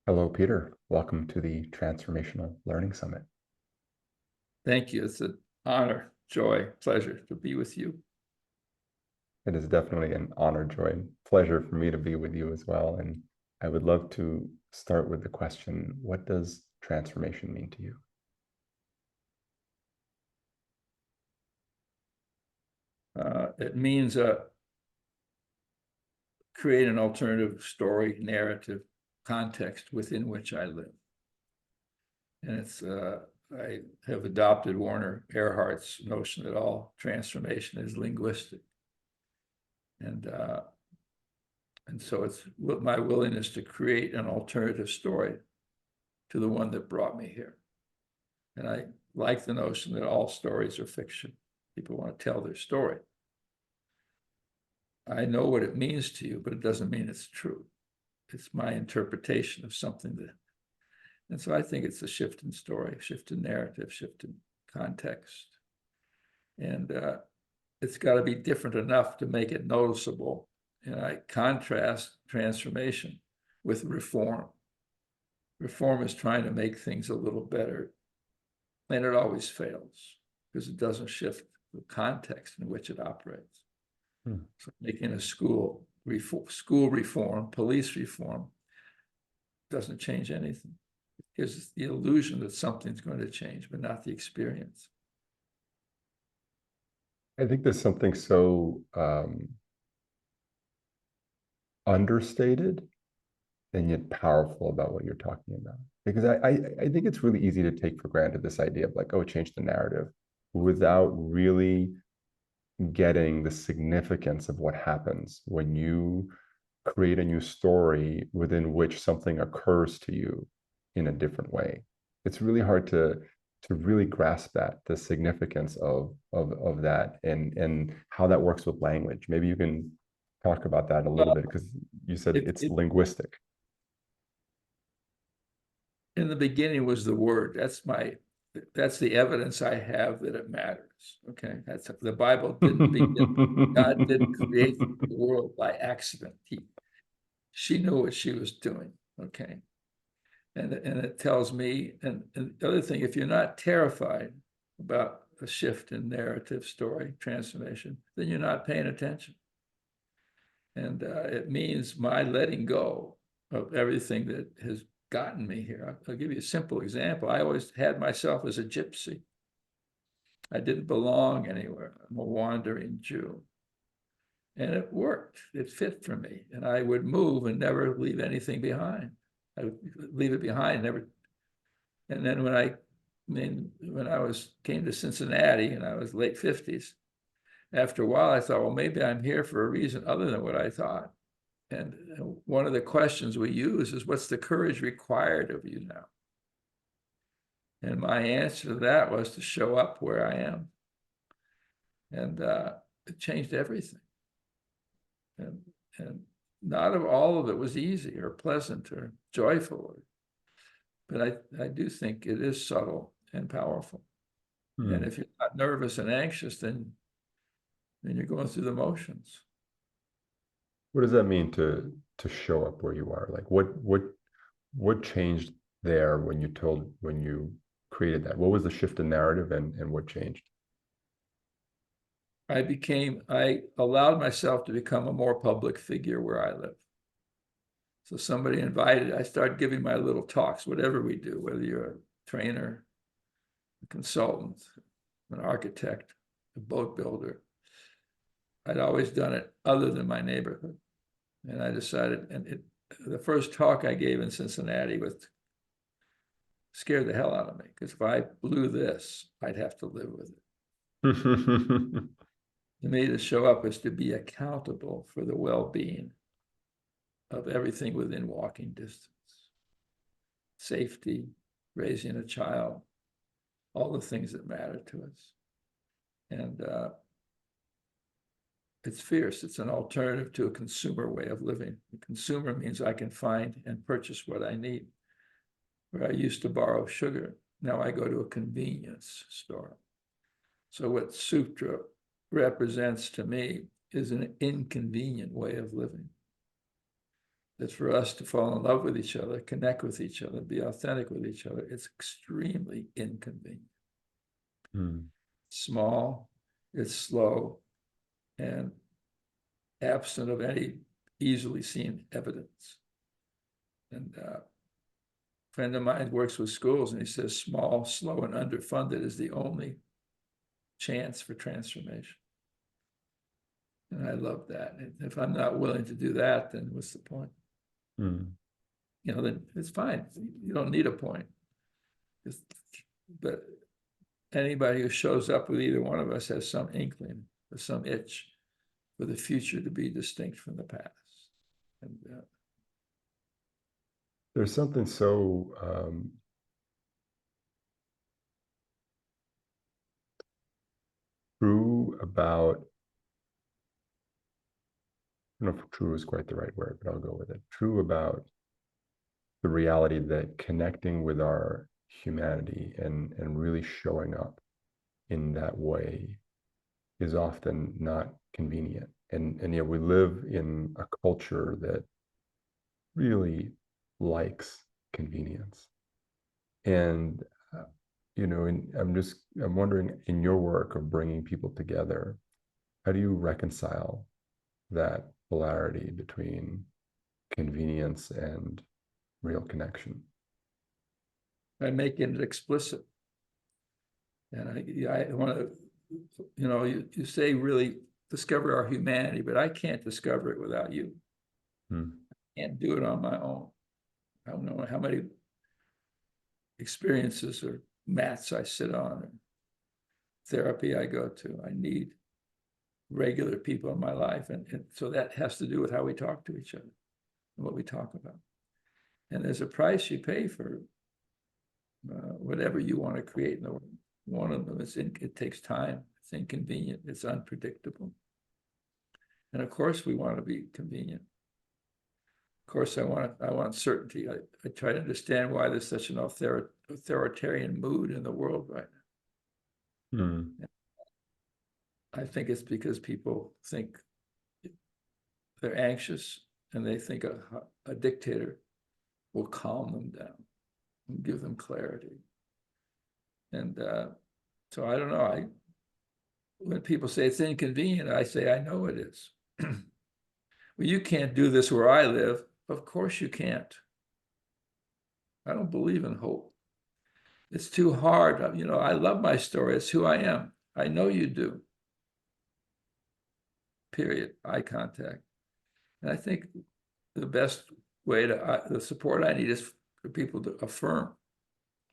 Hello, Peter. Welcome to the Transformational Learning Summit. Thank you. It's an honor, joy, pleasure to be with you. It is definitely an honor, joy, and pleasure for me to be with you as well. And I would love to start with the question, what does transformation mean to you? It means create an alternative story, narrative, context within which I live. And I have adopted Warner Earhart's notion that all transformation is linguistic. And so it's my willingness to create an alternative story to the one that brought me here. And I like the notion that all stories are fiction. People want to tell their story. I know what it means to you, but it doesn't mean it's true. It's my interpretation of something and so I think it's a shift in story, shift in narrative, shift in context. And it's got to be different enough to make it noticeable. And I contrast transformation with reform. Reform is trying to make things a little better, and it always fails because it doesn't shift the context in which it operates. So making a school reform, police reform doesn't change anything. It gives the illusion that something's going to change, but not the experience. I think there's something so understated and yet powerful about what you're talking about. Because I think it's really easy to take for granted this idea of like, oh, change the narrative without really getting the significance of what happens when you create a new story within which something occurs to you in a different way. It's really hard to really grasp that, the significance of that and how that works with language. Maybe you can talk about that a little bit because you said it's linguistic. In the beginning was the word. That's the evidence I have that it matters. Okay, that's the Bible didn't begin. God didn't create the world by accident. She knew what she was doing. Okay, and it tells me. And the other thing, if you're not terrified about a shift in narrative, story, transformation, then you're not paying attention. And it means my letting go of everything that has gotten me here. I'll give you a simple example. I always had myself as a gypsy. I didn't belong anywhere. I'm a wandering Jew. And it worked. It fit for me. And I would move and never leave anything behind. I would leave it behind, never. And then when I came to Cincinnati and I was late 50s, after a while I thought, well, maybe I'm here for a reason other than what I thought. And one of the questions we use is, what's the courage required of you now? And my answer to that was to show up where I am. And it changed everything. And not all of it was easy or pleasant or joyful. But I do think it is subtle and powerful. And if you're not nervous and anxious, then you're going through the motions. What does that mean to show up where you are? Like what changed there when you created that? What was the shift in narrative and what changed? I allowed myself to become a more public figure where I live. So somebody invited, I started giving my little talks, whatever we do, whether you're a trainer, a consultant, an architect, a boat builder. I'd always done it other than my neighborhood. And I decided, the first talk I gave in Cincinnati scared the hell out of me, because if I blew this, I'd have to live with it. To me, to show up is to be accountable for the well-being of everything within walking distance. Safety, raising a child, all the things that matter to us. And it's fierce. It's an alternative to a consumer way of living. The consumer means I can find and purchase what I need. Where I used to borrow sugar, now I go to a convenience store. So what Sutra represents to me is an inconvenient way of living. that for us to fall in love with each other, connect with each other, be authentic with each other, it's extremely inconvenient. Mm. Small, it's slow, and absent of any easily seen evidence. And a friend of mine works with schools, and he says small, slow, and underfunded is the only chance for transformation. And I love that. And if I'm not willing to do that, then what's the point? Mm. Then it's fine. You don't need a point. But anybody who shows up with either one of us has some inkling or some itch for the future to be distinct from the past. And There's something so true about, I don't know if true is quite the right word, but I'll go with it. True about the reality that connecting with our humanity and really showing up in that way is often not convenient. And yet we live in a culture that really likes convenience. And and I'm wondering, in your work of bringing people together, how do you reconcile that polarity between convenience and real connection? by making it explicit. And I want to, you say really discover our humanity, but I can't discover it without you. Hmm. I can't do it on my own. I don't know how many experiences or mats I sit on or therapy I go to. I need regular people in my life. And so that has to do with how we talk to each other and what we talk about. And there's a price you pay for whatever you want to create in the world. One of them is it takes time. It's inconvenient. It's unpredictable. And of course, we want to be convenient. Of course, I want certainty. I try to understand why there's such an authoritarian mood in the world right now. Hmm. I think it's because people think they're anxious and they think a dictator will calm them down and give them clarity. And so I don't know. When people say it's inconvenient, I say, I know it is. Well, you can't do this where I live. Of course you can't. I don't believe in hope. It's too hard. I love my story. It's who I am. I know you do. Period. Eye contact. And I think the best way the support I need is for people to affirm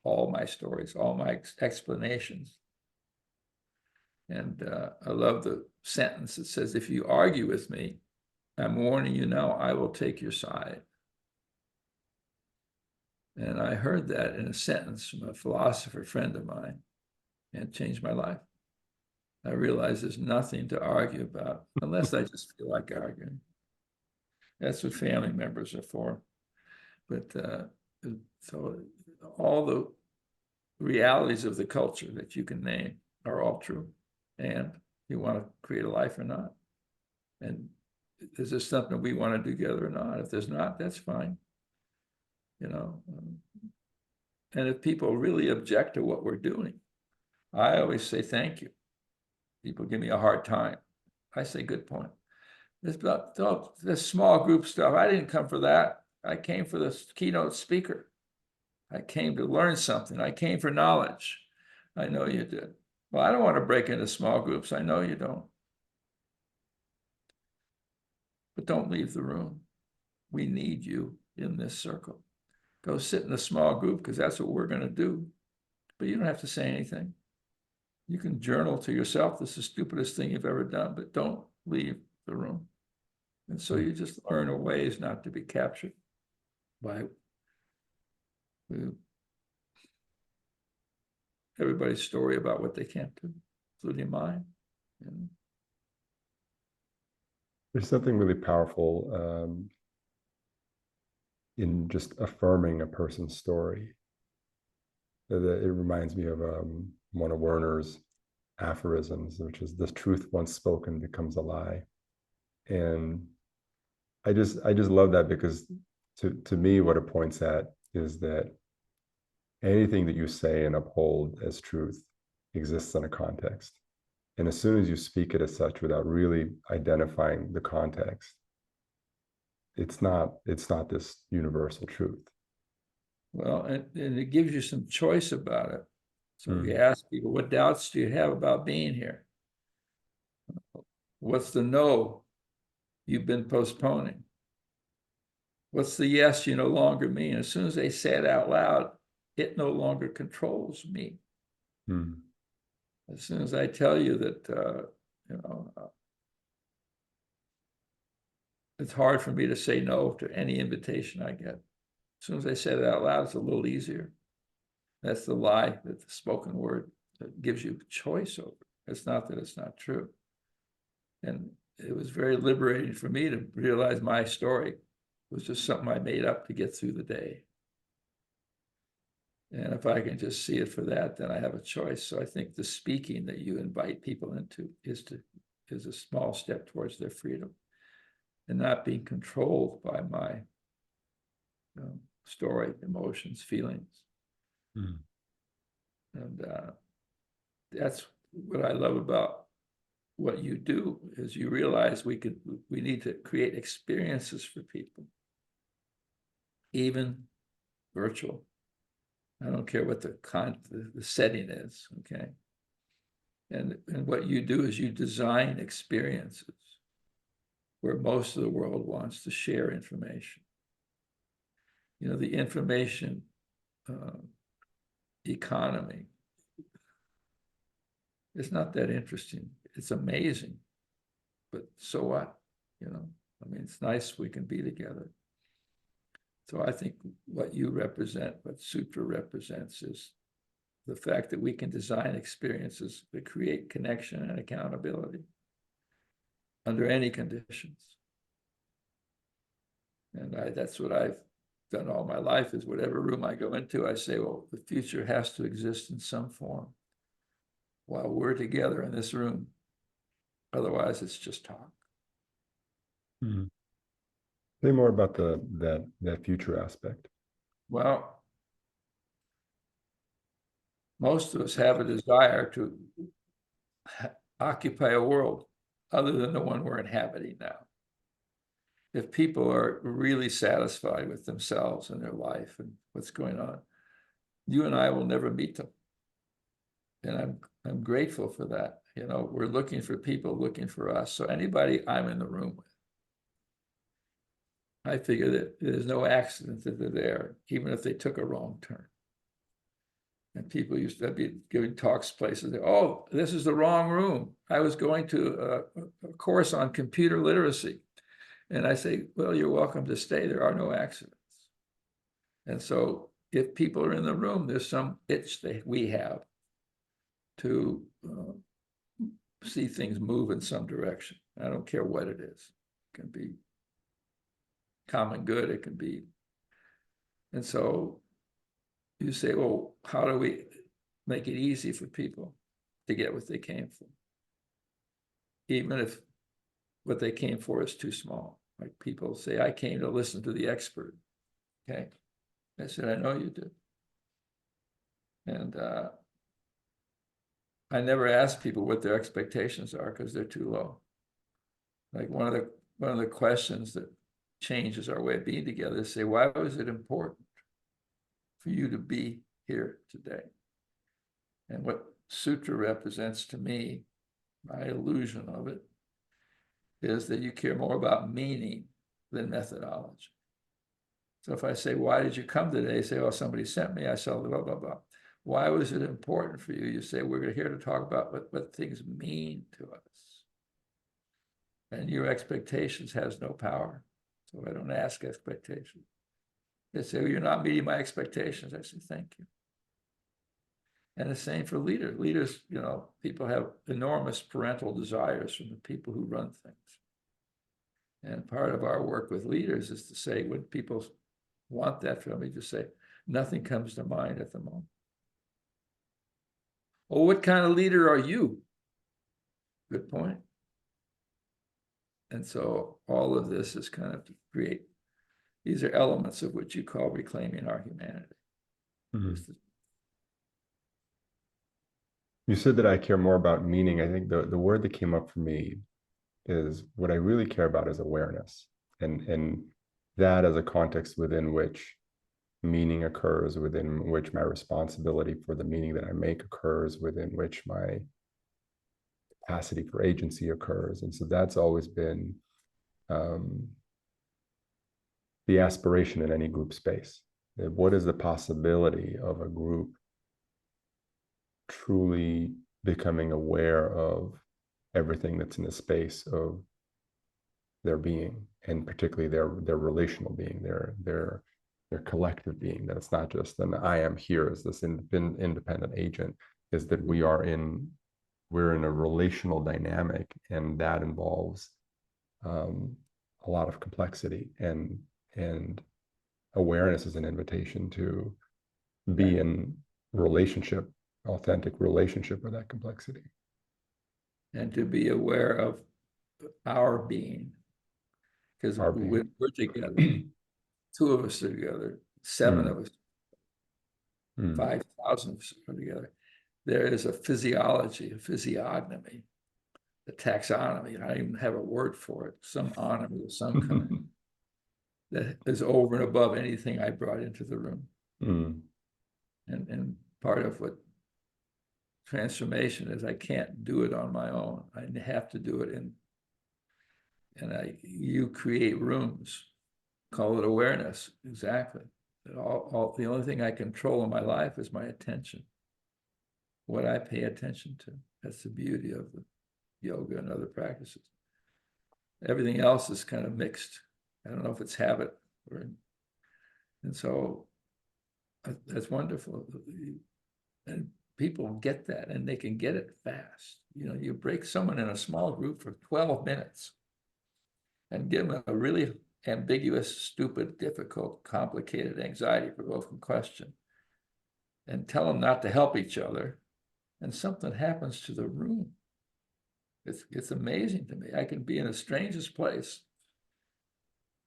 all my stories, all my explanations. And I love the sentence that says, if you argue with me, I'm warning you now, I will take your side. And I heard that in a sentence from a philosopher friend of mine, and it changed my life. I realized there's nothing to argue about unless I just feel like arguing. That's what family members are for. But so all the realities of the culture that you can name are all true. And you want to create a life or not. And is this something we want to do together or not? If there's not, that's fine. And if people really object to what we're doing, I always say thank you. People give me a hard time. I say good point. This small group stuff, I didn't come for that. I came for the keynote speaker. I came to learn something. I came for knowledge. I know you did. Well, I don't want to break into small groups. I know you don't. But don't leave the room. We need you in this circle. Go sit in a small group because that's what we're going to do. But you don't have to say anything. You can journal to yourself, this is the stupidest thing you've ever done, but don't leave the room. And so you just learn ways not to be captured by everybody's story about what they can't do, including mine. There's something really powerful in just affirming a person's story. It reminds me of one of Werner's aphorisms, which is, the truth once spoken becomes a lie. And I just love that because to me, what it points at is that anything that you say and uphold as truth exists in a context. And as soon as you speak it as such without really identifying the context, it's not this universal truth. Well, and it gives you some choice about it. So if you Mm, ask people, what doubts do you have about being here? What's the no you've been postponing? What's the yes you no longer mean? As soon as they say it out loud, it no longer controls me. mm, As soon as I tell you that, you know, it's hard for me to say no to any invitation I get. As soon as I say it out loud, it's a little easier. That's the lie that the spoken word gives you choice over. It's not that it's not true. And it was very liberating for me to realize my story was just something I made up to get through the day. And if I can just see it for that, then I have a choice. So I think the speaking that you invite people into is a small step towards their freedom and not being controlled by my story, emotions, feelings. mm, And that's what I love about what you do is you realize we need to create experiences for people, even virtual. I don't care what the setting is, okay? And what you do is you design experiences where most of the world wants to share information. You know, the information economy is not that interesting. It's amazing, but so what? You know, I mean, it's nice we can be together. So I think what you represent, what Sutra represents, is the fact that we can design experiences that create connection and accountability under any conditions. And that's what I've done all my life is whatever room I go into, I say, well, the future has to exist in some form while we're together in this room. Otherwise, it's just talk. mm. Say more about that future aspect. Well, most of us have a desire to occupy a world other than the one we're inhabiting now. If people are really satisfied with themselves and their life and what's going on, you and I will never meet them. And I'm grateful for that. You know, we're looking for people looking for us. So anybody I'm in the room with, I figure that there's no accident that they're there, even if they took a wrong turn. And people used to be giving talks places. Oh, this is the wrong room. I was going to a course on computer literacy. And I say, well, you're welcome to stay. There are no accidents. And so if people are in the room, there's some itch that we have to see things move in some direction. I don't care what it is. It can be common good. It can be. And so you say, well, how do we make it easy for people to get what they came for? Even if what they came for is too small. Like people say, I came to listen to the expert. Okay. I said, I know you did. And I never ask people what their expectations are because they're too low. Like one of the questions that changes our way of being together is say, why was it important for you to be here today? And what Sutra represents to me, my illusion of it, is that you care more about meaning than methodology. So if I say, why did you come today? You say, oh, somebody sent me. I saw blah, blah, blah. Why was it important for you? You say, we're here to talk about what things mean to us. And your expectations has no power. So I don't ask expectations. They say, well, you're not meeting my expectations. I say, thank you. And the same for leaders. Leaders, you know, people have enormous parental desires from the people who run things. And part of our work with leaders is to say, when people want that from me, to say, nothing comes to mind at the moment. Well, what kind of leader are you? Good point. And so all of this is kind of to create, these are elements of what you call reclaiming our humanity. Mhm. You said that I care more about meaning. I think the word that came up for me is what I really care about is awareness, and that as a context within which meaning occurs, within which my responsibility for the meaning that I make occurs, within which my capacity for agency occurs. And so that's always been um, the aspiration in any group space. What is the possibility of a group truly becoming aware of everything that's in the space of their being, and particularly their relational being, their collective being, that it's not just an I am here as this independent agent, is that we're in a relational dynamic, and that involves um, a lot of complexity, and awareness is an invitation to be Right. in relationship, authentic relationship with that complexity. And to be aware of our being, because Our being. when we're together, two of us are together, seven Mm, of us, mm. 5,000 of us are together, there is a physiology, a physiognomy, a taxonomy. I don't even have a word for it, some onomy of some kind that is over and above anything I brought into the room. Mm, And part of what transformation is, I can't do it on my own. I have to do it you create rooms, call it awareness, exactly. The only thing I control in my life is my attention, what I pay attention to. That's the beauty of the yoga and other practices. Everything else is kind of mixed. I don't know if it's habit and so that's wonderful. And people get that, and they can get it fast. You know, you break someone in a small group for 12 minutes and give them a really ambiguous, stupid, difficult, complicated, anxiety-provoking question and tell them not to help each other, and something happens to the room. It's amazing to me. I can be in the strangest place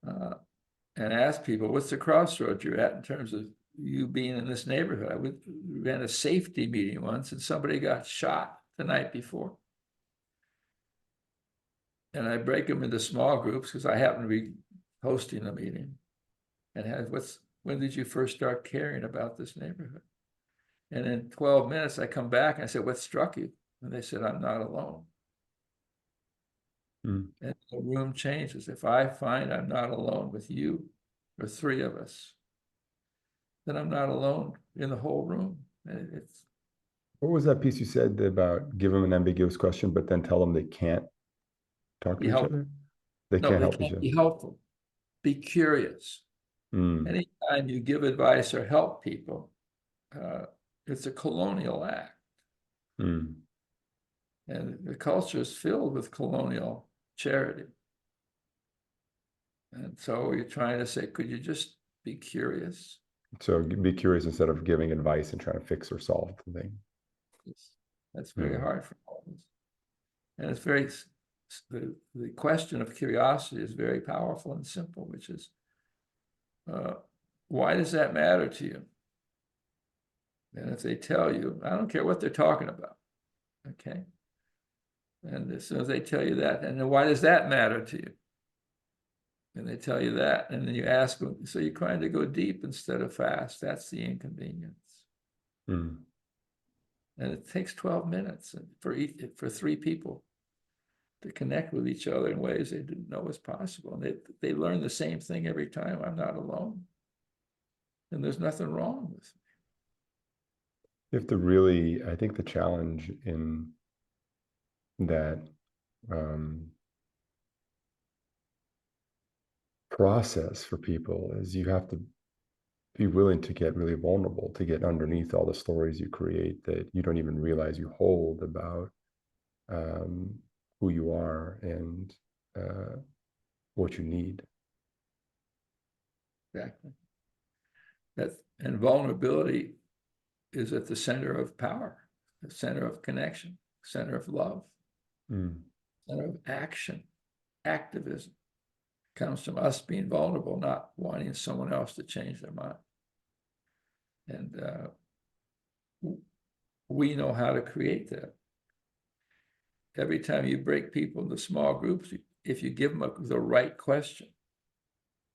and ask people, what's the crossroads you're at in terms of you being in this neighborhood? We ran a safety meeting once and somebody got shot the night before. And I break them into small groups because I happen to be hosting a meeting and when did you first start caring about this neighborhood? And in 12 minutes, I come back and I said, what struck you? And they said, I'm not alone. mm. And the room changes. If I find I'm not alone with you or three of us, then I'm not alone in the whole room. And it's What was that piece you said about give them an ambiguous question, but then tell them they can't talk be to each helpful. other? They No, can't they help each can't other. be helpful. Be curious. Mm, Anytime you give advice or help people, uh, it's a colonial act. mm. And the culture is filled with colonial charity. And so you're trying to say, could you just be curious? So be curious instead of giving advice and trying to fix or solve the thing. That's very Mm, hard for all of us. And it's the question of curiosity is very powerful and simple, which is, uh, why does that matter to you? And if they tell you, I don't care what they're talking about, okay? And as soon as they tell you that, and then why does that matter to you? And they tell you that, and then you ask them, so you're trying to go deep instead of fast. That's the inconvenience. mm. And it takes 12 minutes for three people to connect with each other in ways they didn't know was possible. And they learn the same thing every time. I'm not alone. And there's nothing wrong with me. You have to really, I think the challenge in that um, process for people is you have to be willing to get really vulnerable, to get underneath all the stories you create that you don't even realize you hold about um, who you are and uh, what you need. Exactly. And vulnerability is at the center of power, the center of connection, center of love, Mm, center of action. activism. It comes from us being vulnerable, not wanting someone else to change their mind. And we know how to create that. Every time you break people into small groups, if you give them the right question,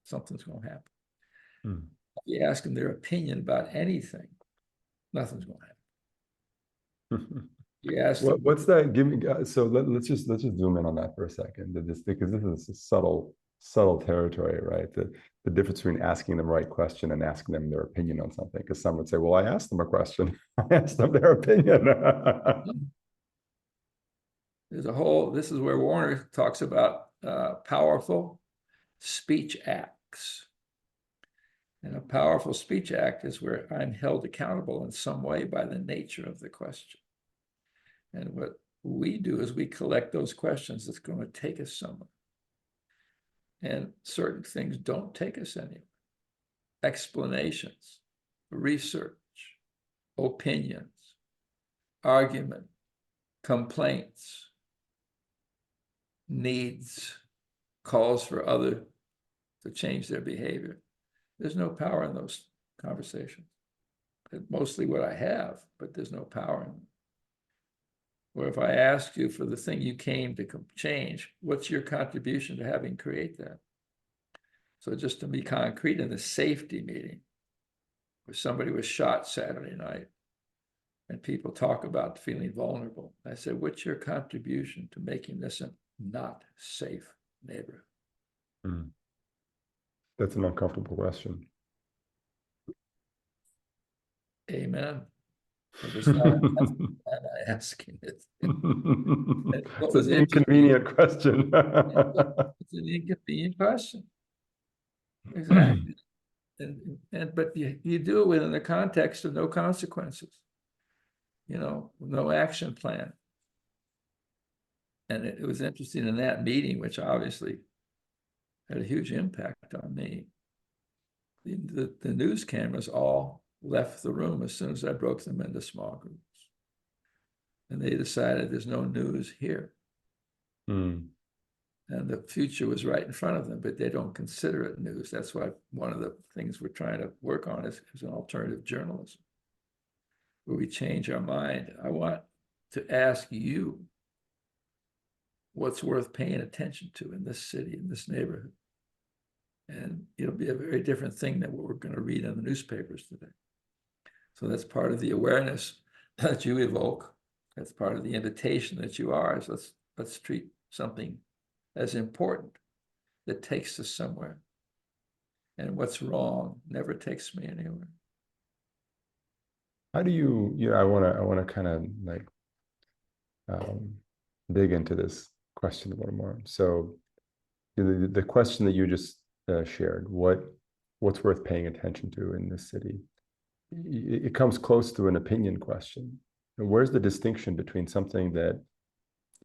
something's going to happen. Mm. If you ask them their opinion about anything, nothing's going to happen. You ask them, What's that? Give me. So let's just zoom in on that for a second. Because this is a subtle territory, right? The difference between asking them the right question and asking them their opinion on something. Because some would say, "Well, I asked them a question. I asked them their opinion." there's a whole, this is where Warner talks about powerful speech acts. And a powerful speech act is where I'm held accountable in some way by the nature of the question. And what we do is we collect those questions that's going to take us somewhere. And certain things don't take us anywhere. Explanations, research, opinions, argument, complaints, needs, calls for other to change their behavior. There's no power in those conversations. It's mostly what I have, but there's no power in them. Or if I asked you for the thing you came to change, what's your contribution to having create that? So just to be concrete, in the safety meeting, where somebody was shot Saturday night, and people talk about feeling vulnerable, I said, what's your contribution to making this a not safe neighborhood? Mm. That's an uncomfortable question. Amen. But it's not asking it. What It's was an interesting, inconvenient question. it's an inconvenient question. Exactly. But you do it within the context of no consequences, no action plan. And it was interesting in that meeting, which obviously had a huge impact on me. The news cameras all left the room as soon as I broke them into small groups. And they decided there's no news here. Mm. And the future was right in front of them, but they don't consider it news. That's why one of the things we're trying to work on is an alternative journalism, where we change our mind. I want to ask you what's worth paying attention to in this city, in this neighborhood. And it'll be a very different thing than what we're going to read in the newspapers today. So that's part of the awareness that you evoke. That's part of the invitation that you are, is let's treat something as important that takes us somewhere. And what's wrong never takes me anywhere. How do you, I want to kind of like dig into this question a little more. So the question that you just shared, what's worth paying attention to in this city? It comes close to an opinion question. And where's the distinction between something that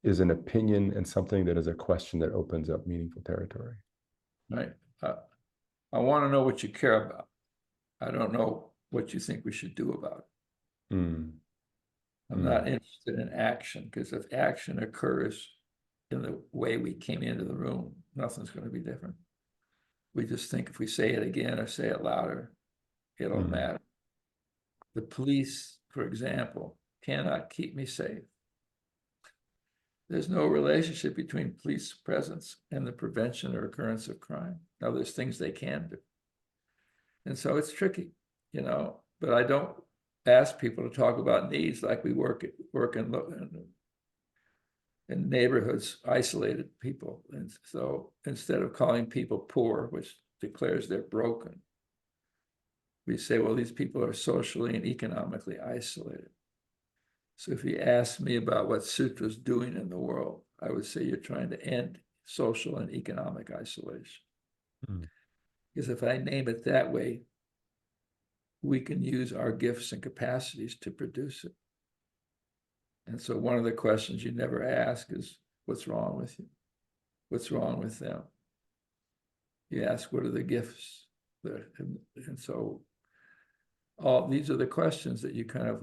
is an opinion and something that is a question that opens up meaningful territory? Right. I want to know what you care about. I don't know what you think we should do about it. Mm. I'm not interested in action, because if action occurs in the way we came into the room, nothing's going to be different. We just think if we say it again or say it louder, it'll matter. The police, for example, cannot keep me safe. There's no relationship between police presence and the prevention or occurrence of crime. Now, there's things they can do. And so it's tricky, but I don't ask people to talk about needs like we work in neighborhoods, isolated people. And so instead of calling people poor, which declares they're broken, we say, well, these people are socially and economically isolated. So if you ask me about what Sutra's doing in the world, I would say you're trying to end social and economic isolation. Because if I name it that way, we can use our gifts and capacities to produce it. And so one of the questions you never ask is, what's wrong with you? What's wrong with them? You ask, what are the gifts? And so all these are the questions that you kind of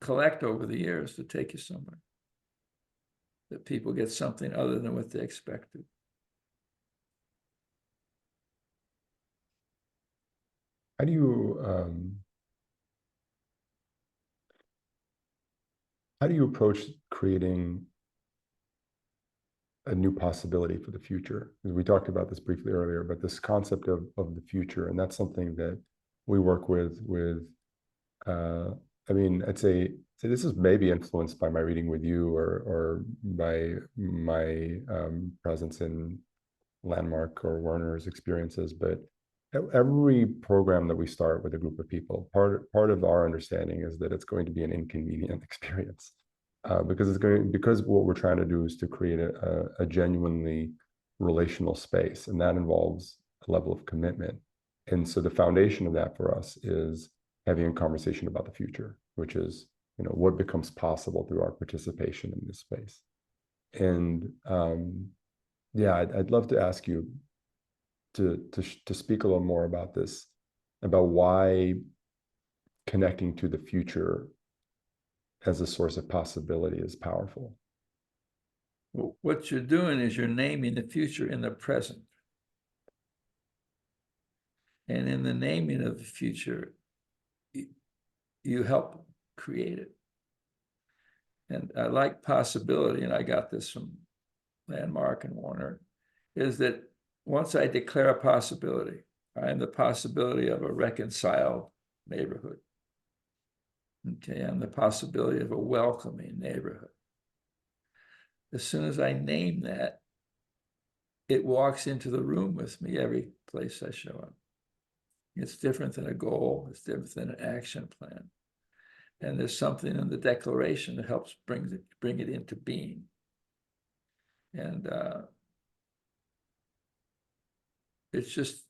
collect over the years to take you somewhere. that people get something other than what they expected. How do you approach creating a new possibility for the future? Because we talked about this briefly earlier, but this concept of the future, and that's something that we work with uh, I mean, I'd say this is maybe influenced by my reading with you, or by my presence in Landmark or Werner's experiences. But every program that we start with a group of people, part of our understanding is that it's going to be an inconvenient experience, because what we're trying to do is to create a genuinely relational space, and that involves a level of commitment. And so the foundation of that for us is having a conversation about the future, which is, what becomes possible through our participation in this space. And yeah, I'd love to ask you to speak a little more about this, about why connecting to the future as a source of possibility is powerful. Well, what you're doing is you're naming the future in the present. And in the naming of the future, you help create it. And I like possibility, and I got this from Landmark and Warner, is that once I declare a possibility, I am the possibility of a reconciled neighborhood. Okay, I'm the possibility of a welcoming neighborhood. As soon as I name that, it walks into the room with me every place I show up. It's different than a goal, it's different than an action plan. And there's something in the declaration that helps bring it into being. And it's just,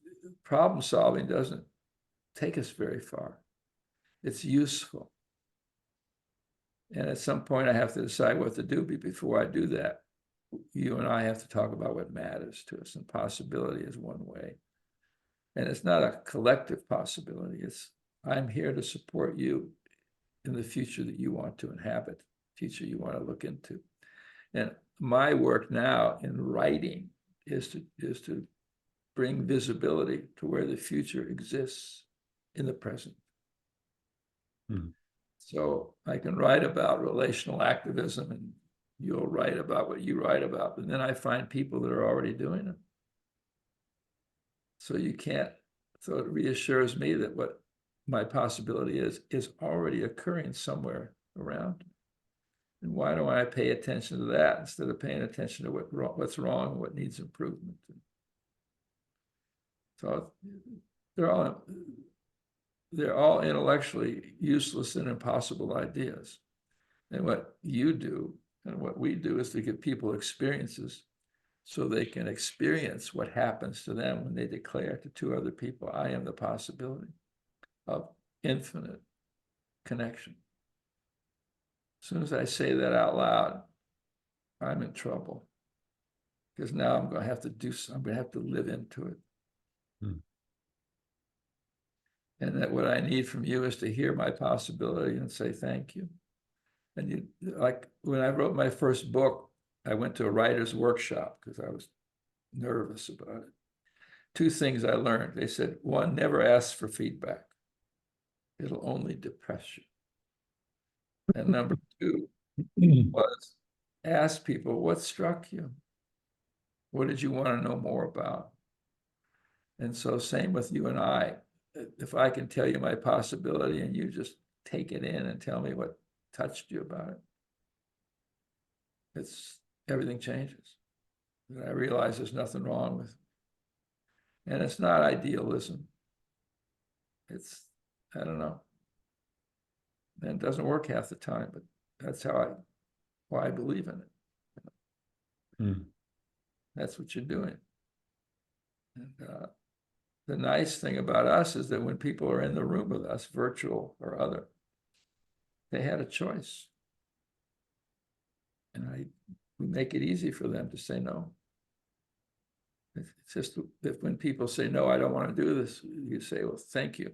problem solving doesn't take us very far. It's useful. And at some point I have to decide what to do. Before I do that, you and I have to talk about what matters to us, and possibility is one way. And it's not a collective possibility. It's, I'm here to support you in the future that you want to inhabit, future you want to look into. And my work now in writing is to bring visibility to where the future exists in the present. Hmm. So I can write about relational activism, and you'll write about what you write about, but then I find people that are already doing it. So you can't, so it reassures me that what my possibility is already occurring somewhere around. And why don't I pay attention to that instead of paying attention to what's wrong and what needs improvement? So they're all intellectually useless and impossible ideas. And what you do and what we do is to give people experiences so they can experience what happens to them when they declare to two other people, I am the possibility of infinite connection. As soon as I say that out loud, I'm in trouble, because now I'm going to have to I'm going to have to live into it. Hmm. And that what I need from you is to hear my possibility and say thank you. And you, like when I wrote my first book, I went to a writer's workshop because I was nervous about it. Two things I learned. They said, one, never ask for feedback. It'll only depress you. And number two was ask people, what struck you? What did you want to know more about? And so same with you and I. If I can tell you my possibility and you just take it in and tell me what touched you about it, it's, everything changes. And I realize there's nothing wrong with it. And it's not idealism. It's, I don't know. And it doesn't work half the time, but that's why I believe in it. Hmm. That's what you're doing. And the nice thing about us is that when people are in the room with us, virtual or other, they had a choice. And we make it easy for them to say no. It's just that when people say, no, I don't want to do this, you say, well, thank you.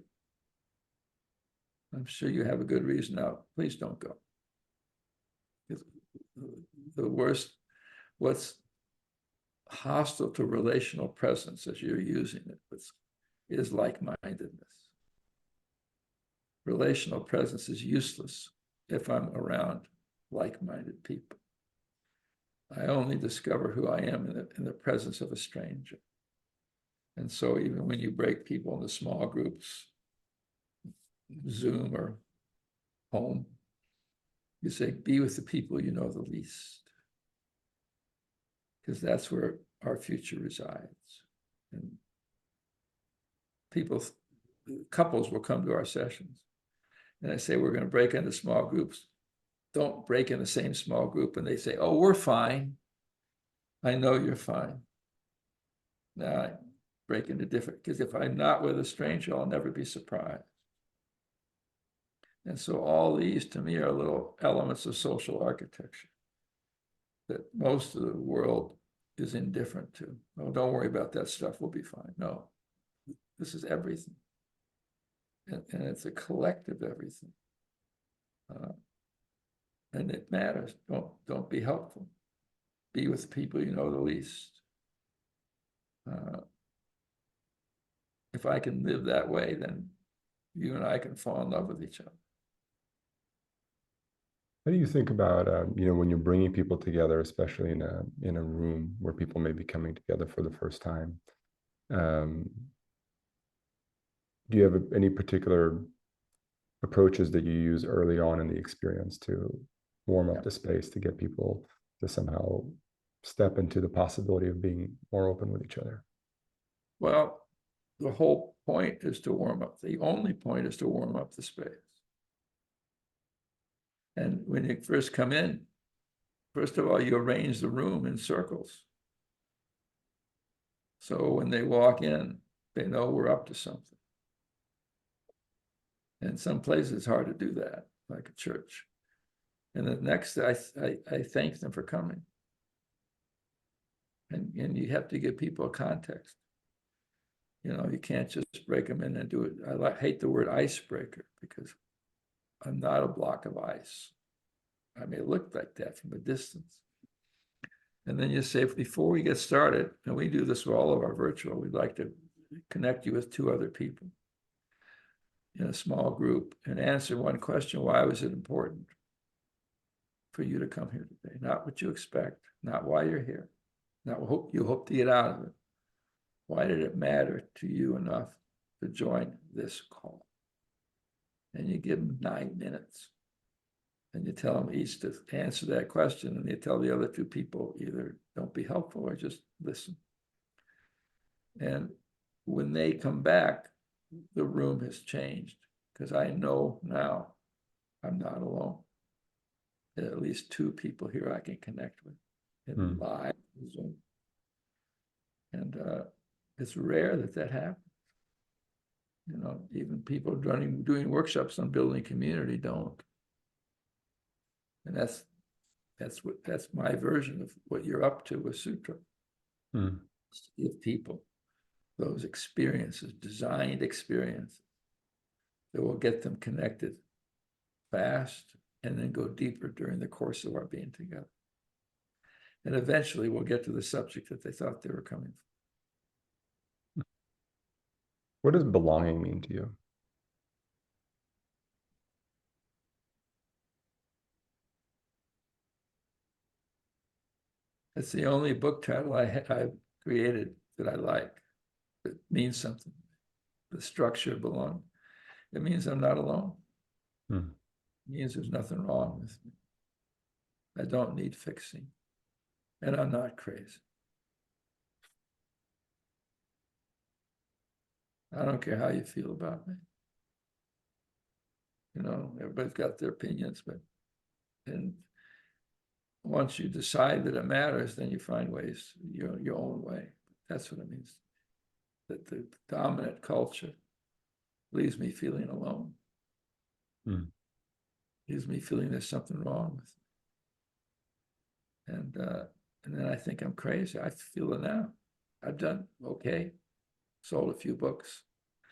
I'm sure you have a good reason now. Please don't go. the worst, what's hostile to relational presence as you're using it is like-mindedness. Relational presence is useless if I'm around like-minded people. I only discover who I am in the presence of a stranger. And so even when you break people into small groups, Zoom or home, you say, be with the people you know the least. Because that's where our future resides. And couples will come to our sessions. And I say, we're going to break into small groups. Don't break in the same small group. And they say, oh, we're fine. I know you're fine. Now I break into different, because if I'm not with a stranger, I'll never be surprised. And so all these to me are little elements of social architecture that most of the world is indifferent to. Oh, don't worry about that stuff, we'll be fine. No, this is everything. And it's a collective everything. And it matters. Don't be helpful. Be with people you know the least. If I can live that way, then you and I can fall in love with each other. How do you think about when you're bringing people together, especially in a room where people may be coming together for the first time? Um, do you have any particular approaches that you use early on in the experience to warm up the space to get people to somehow step into the possibility of being more open with each other? Well, the whole point is to warm up. The only point is to warm up the space. And when you first come in, first of all, you arrange the room in circles. So when they walk in, they know we're up to something. And some places it's hard to do that, like a church. And the next, I thank them for coming. And you have to give people a context. You can't just break them in and do it. I hate the word icebreaker because I'm not a block of ice. I may look like that from a distance. And then you say, before we get started, and we do this with all of our virtual, we'd like to connect you with 2 other people in a small group and answer one question: why was it important for you to come here today? Not what you expect, not why you're here, not what you hope to get out of it. Why did it matter to you enough to join this call? And you give them 9 minutes. And you tell them each to answer that question, and you tell the other 2 people either don't be helpful or just listen. And when they come back, the room has changed because I know now I'm not alone. There are at least 2 people here I can connect with in live Zoom. And it's rare that happens. Even people doing workshops on building community don't. And that's my version of what you're up to with Sutra. Give people those experiences, designed experiences that will get them connected fast and then go deeper during the course of our being together. And eventually we'll get to the subject that they thought they were coming from. What does belonging mean to you? It's the only book title I've created that I like. It means something. The structure of belonging. It means I'm not alone. It means there's nothing wrong with me. I don't need fixing. And I'm not crazy. I don't care how you feel about me. Everybody's got their opinions, and once you decide that it matters, then you find ways, your own way. That's what it means. That the dominant culture leaves me feeling alone. Leaves me feeling there's something wrong with me. And then I think I'm crazy. I feel it now. I've done okay, sold a few books,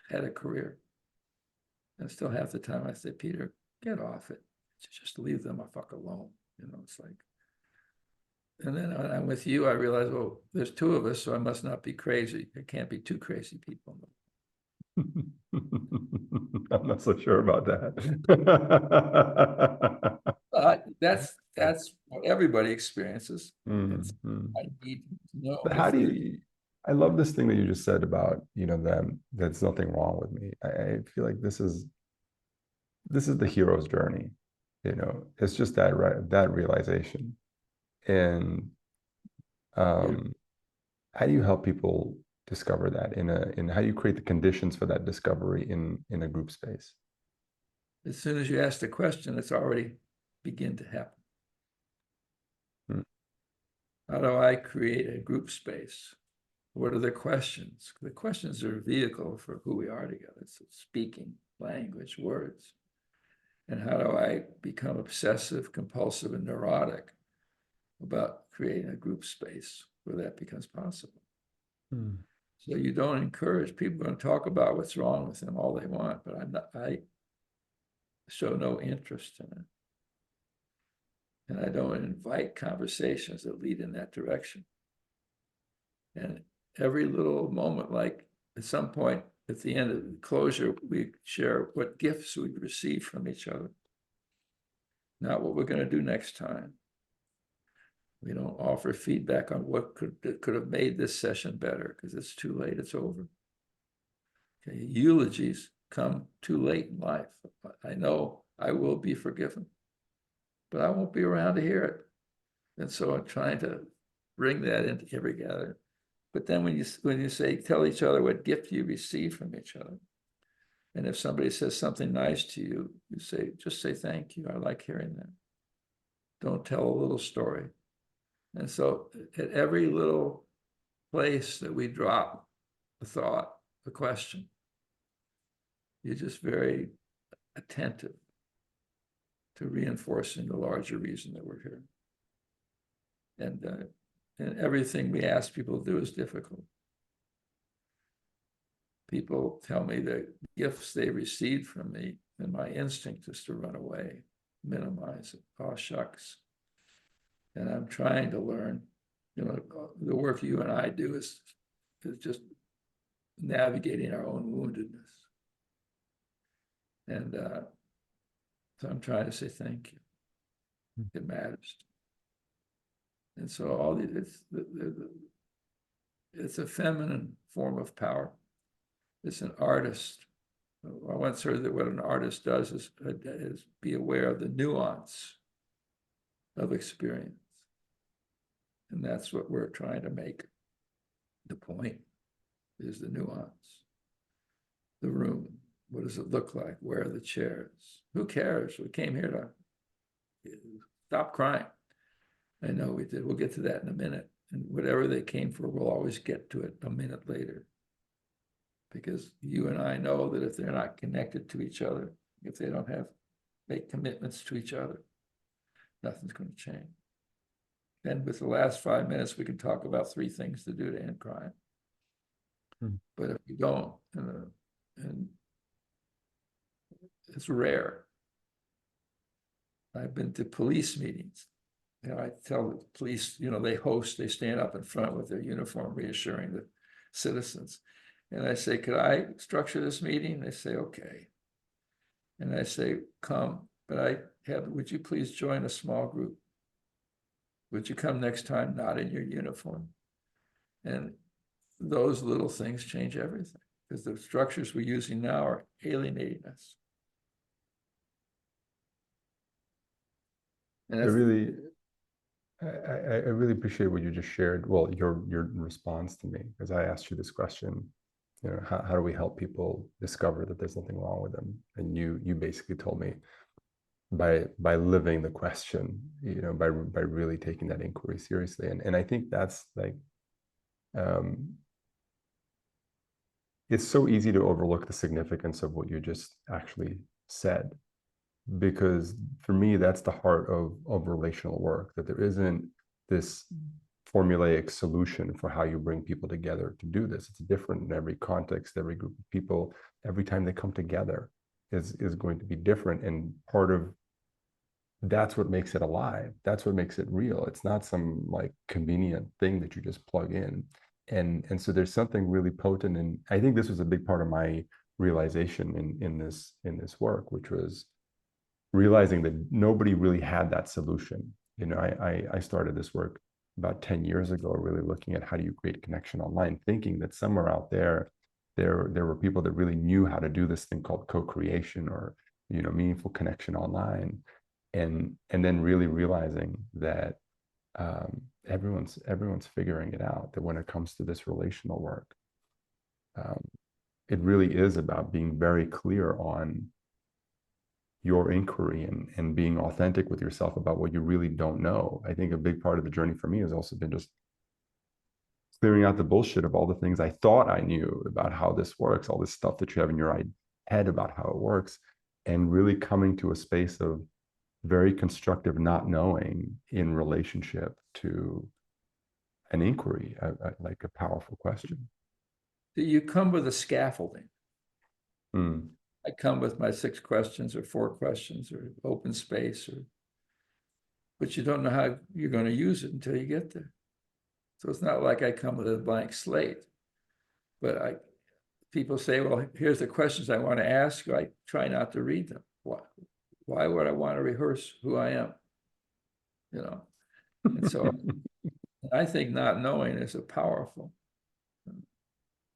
had a career. And still half the time I say, Peter, get off it. Just leave them a fuck alone. It's like, And then when I'm with you, I realize, well, there's two of us, so I must not be crazy. There can't be two crazy people. I'm not so sure about that. That's what everybody experiences. And Mhm. I need to know But how if do there's you, I love this thing that you just said about, them, there's nothing wrong with me. I feel like this is the hero's journey. It's just that right, that realization. And you. um, how do you help people discover that in how do you create the conditions for that discovery in a group space? As soon as you ask the question, it's already begin to happen. Mm, How do I create a group space? What are the questions? The questions are a vehicle for who we are together. It's speaking, language, words. And how do I become obsessive, compulsive, and neurotic about creating a group space where that becomes possible? mm, So you don't encourage people going to talk about what's wrong with them all they want, but I show no interest in it. And I don't invite conversations that lead in that direction. And every little moment, like at some point at the end of the closure, we share what gifts we've received from each other, not what we're going to do next time. We don't offer feedback on what could have made this session better because it's too late, it's over. Okay, eulogies come too late in life. I know I will be forgiven, but I won't be around to hear it. And so I'm trying to bring that into every gathering. But then when you say tell each other what gift you received from each other, and if somebody says something nice to you, you say just say thank you. I like hearing that. Don't tell a little story. And so at every little place that we drop a thought, a question, you're just very attentive to reinforcing the larger reason that we're here. And everything we ask people to do is difficult. People tell me the gifts they received from me, and my instinct is to run away, minimize it. Oh, shucks. And I'm trying to learn, the work you and I do is just navigating our own woundedness. And so I'm trying to say thank you. It matters. And so all these, it's a feminine form of power. It's an artist. I once heard that what an artist does is be aware of the nuance of experience. And that's what we're trying to make. The point is the nuance. The room, what does it look like? Where are the chairs? Who cares? We came here to stop crying. I know we did. We'll get to that in a minute. And whatever they came for, we'll always get to it a minute later. Because you and I know that if they're not connected to each other, if they don't make commitments to each other, nothing's going to change. And with the last 5 minutes, we can talk about 3 things to do to end crime. mm. But if we don't, and it's rare. I've been to police meetings. I tell the police, they stand up in front with their uniform, reassuring the citizens. And I say, could I structure this meeting? They say, okay. And I say, come, but would you please join a small group? Would you come next time, not in your uniform? And those little things change everything because the structures we're using now are alienating us. And I that's really, I really appreciate what you just shared. Well, your response to me, because I asked you this question, how do we help people discover that there's nothing wrong with them? And you basically told me by living the question, by really taking that inquiry seriously. And I think that's like um, it's so easy to overlook the significance of what you just actually said, because for me that's the heart of relational work, that there isn't this formulaic solution for how you bring people together to do this. It's different in every context, every group of people, every time they come together is going to be different. And part of that's what makes it alive. That's what makes it real. It's not some like convenient thing that you just plug in. And so there's something really potent. And I think this was a big part of my realization in this work, which was realizing that nobody really had that solution. You know, I started this work about 10 years ago, really looking at how do you create connection online, thinking that somewhere out there, there were people that really knew how to do this thing called co-creation or, you know, meaningful connection online. And then really realizing that everyone's figuring it out, that when it comes to this relational work, um, it really is about being very clear on your inquiry and being authentic with yourself about what you really don't know. I think a big part of the journey for me has also been just clearing out the bullshit of all the things I thought I knew about how this works, all this stuff that you have in your head about how it works, and really coming to a space of very constructive not knowing in relationship to an inquiry, like a powerful question. You come with a scaffolding. Mm. I come with my 6 questions or 4 questions or open space, but you don't know how you're going to use it until you get there. So it's not like I come with a blank slate, but people say, well, here's the questions I want to ask you. I try not to read them. Why would I want to rehearse who I am? You know, and so I think not knowing is a powerful.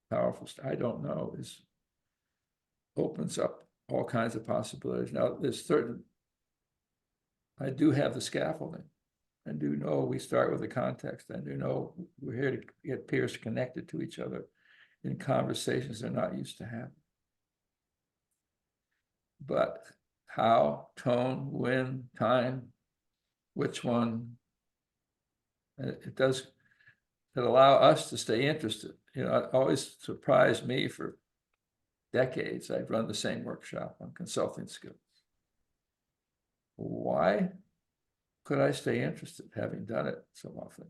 I don't know is opens up all kinds of possibilities. Now, I do have the scaffolding. I do know we start with the context. I do know we're here to get peers connected to each other in conversations they're not used to having. But how, tone, when, time, which one, it does allow us to stay interested. You know, it always surprised me for decades. I've run the same workshop on consulting skills. Why could I stay interested having done it so often?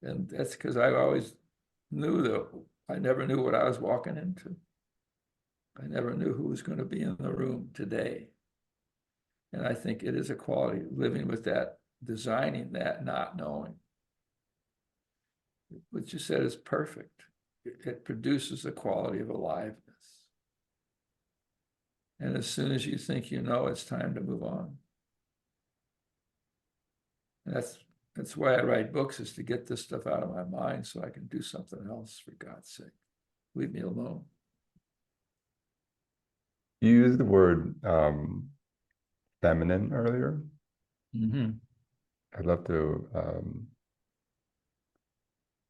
And that's because I always knew that I never knew what I was walking into. I never knew who was going to be in the room today. And I think it is a quality living with that, designing that, not knowing. What you said is perfect. It produces a quality of aliveness. And as soon as you think you know, it's time to move on. And that's why I write books, is to get this stuff out of my mind so I can do something else, for God's sake. Leave me alone. You used the word feminine earlier. Mm-hmm. I'd love to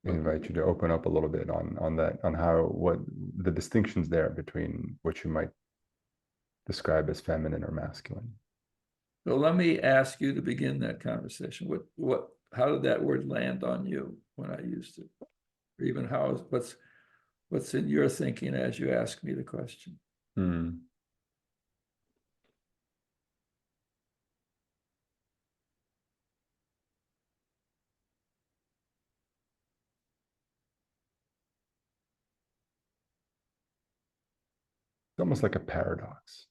invite you to open up a little bit on that, on what the distinctions there between what you might describe as feminine or masculine. So let me ask you to begin that conversation. How did that word land on you when I used it? Or even what's in your thinking as you ask me the question? Hmm. It's almost like a paradox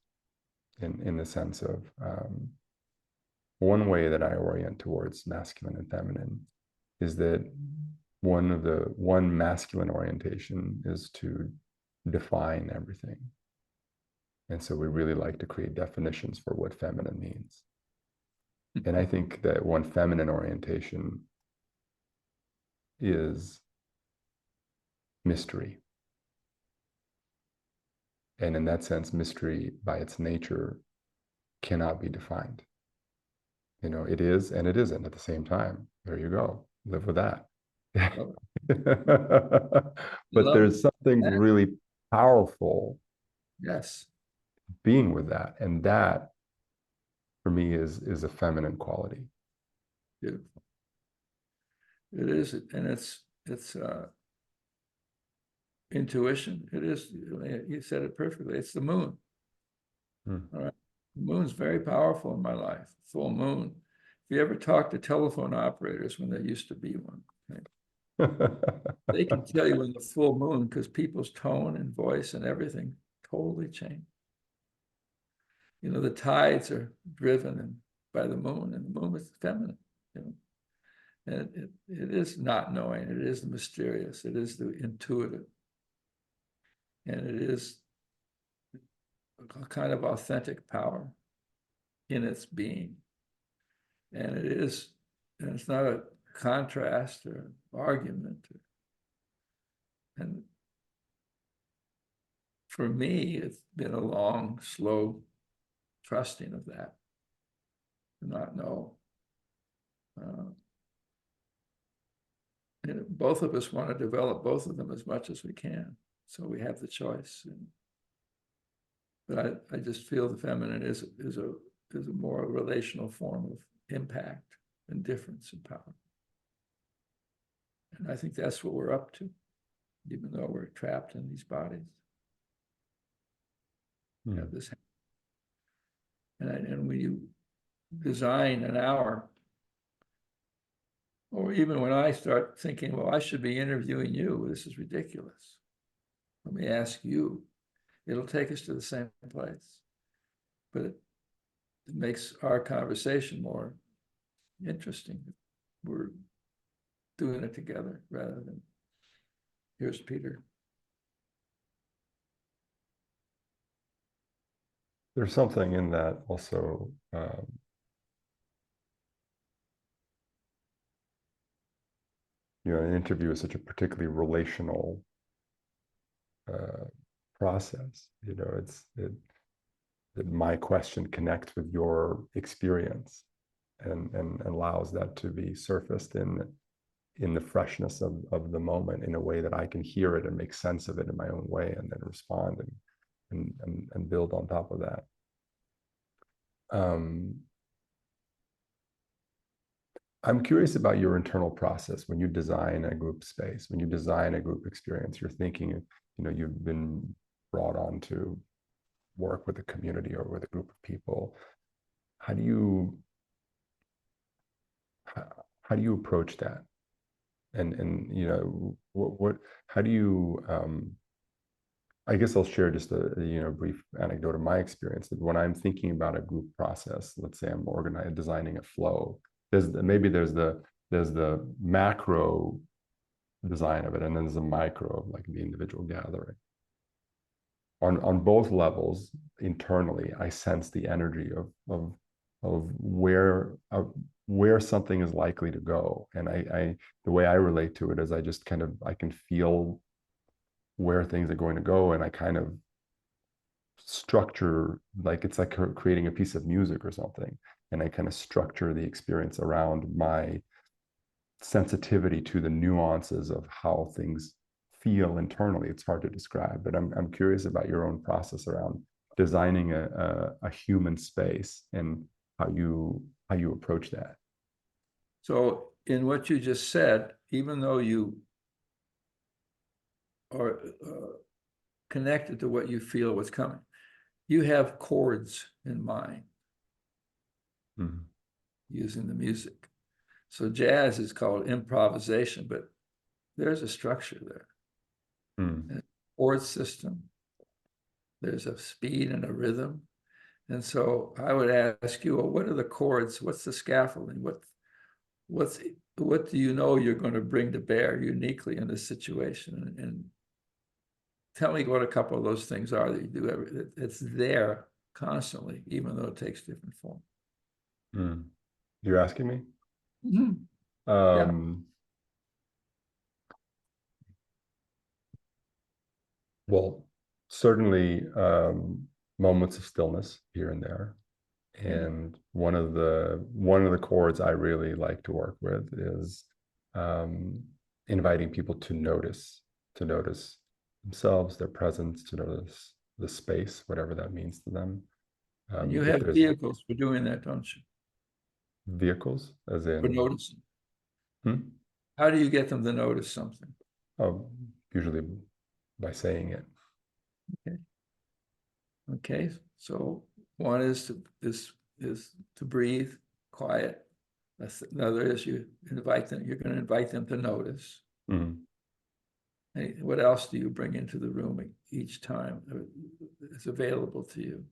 in the sense of one way that I orient towards masculine and feminine is that one masculine orientation is to define everything. And so we really like to create definitions for what feminine means. And I think that one feminine orientation is mystery. And in that sense, mystery by its nature cannot be defined. You know, it is and it isn't at the same time. There you go. Live with that. Oh, But love there's something that. really powerful Yes, being with that. And that for me is a feminine quality. beautiful. It is, and it's intuition. It is. You said it perfectly. It's the moon. Hmm. All right, the moon's very powerful in my life. Full moon. If you ever talk to telephone operators when there used to be one, okay, they can tell you when the full moon, because people's tone and voice and everything totally change. You know, the tides are driven and by the moon, and the moon is feminine, you know. And it is not knowing, it is the mysterious, it is the intuitive, and it is a kind of authentic power in its being. And it's not a contrast or argument. And for me, it's been a long, slow trusting of that, to not know. And both of us want to develop both of them as much as we can, so we have the choice. But I just feel the feminine is a more relational form of impact and difference and power. And I think that's what we're up to, even though we're trapped in these bodies. Hmm. Have this, and when you design an hour, or even when I start thinking, well, I should be interviewing you, this is ridiculous. Let me ask you. It'll take us to the same place, but it makes our conversation more interesting. We're doing it together rather than, here's Peter. There's something in that also. An interview is such a particularly relational process. That my question connects with your experience and allows that to be surfaced in the freshness of the moment in a way that I can hear it and make sense of it in my own way, and then respond and build on top of that. I'm curious about your internal process when you design a group space, when you design a group experience. You're thinking, you've been brought on to work with a community or with a group of people. How do you approach that? And what how do you I guess I'll share just a brief anecdote of my experience, that when I'm thinking about a group process, let's say I'm designing a flow, there's the macro design of it, and then there's a micro of like the individual gathering. On both levels, internally, I sense the energy of where something is likely to go, and I the way I relate to it is I can feel where things are going to go, and I kind of structure, like it's like creating a piece of music or something, and I kind of structure the experience around my sensitivity to the nuances of how things feel internally. It's hard to describe, but I'm curious about your own process around designing a human space and how you approach that. So in what you just said, even though you are connected to what you feel, what's coming, you have chords in mind. Mm-hmm. Using the music. So jazz is called improvisation, but there's a structure there. A chord system. There's a speed and a rhythm. And so I would ask you, well, what are the chords? What's the scaffolding? What do you know you're going to bring to bear uniquely in this situation? And tell me what a couple of those things are that you do. It's there constantly, even though it takes different form. You're asking me? Mm-hmm. Yeah. Well, certainly moments of stillness here and there. And one of the chords I really like to work with is inviting people to notice themselves, their presence, to notice the space, whatever that means to them. And you have vehicles for doing that, don't you? Vehicles, as in? For noticing. How do you get them to notice something? Oh, usually by saying it. Okay. So one is to breathe, quiet. Another is you invite them. You're going to invite them to notice. Hey, what else do you bring into the room each time it's available to you?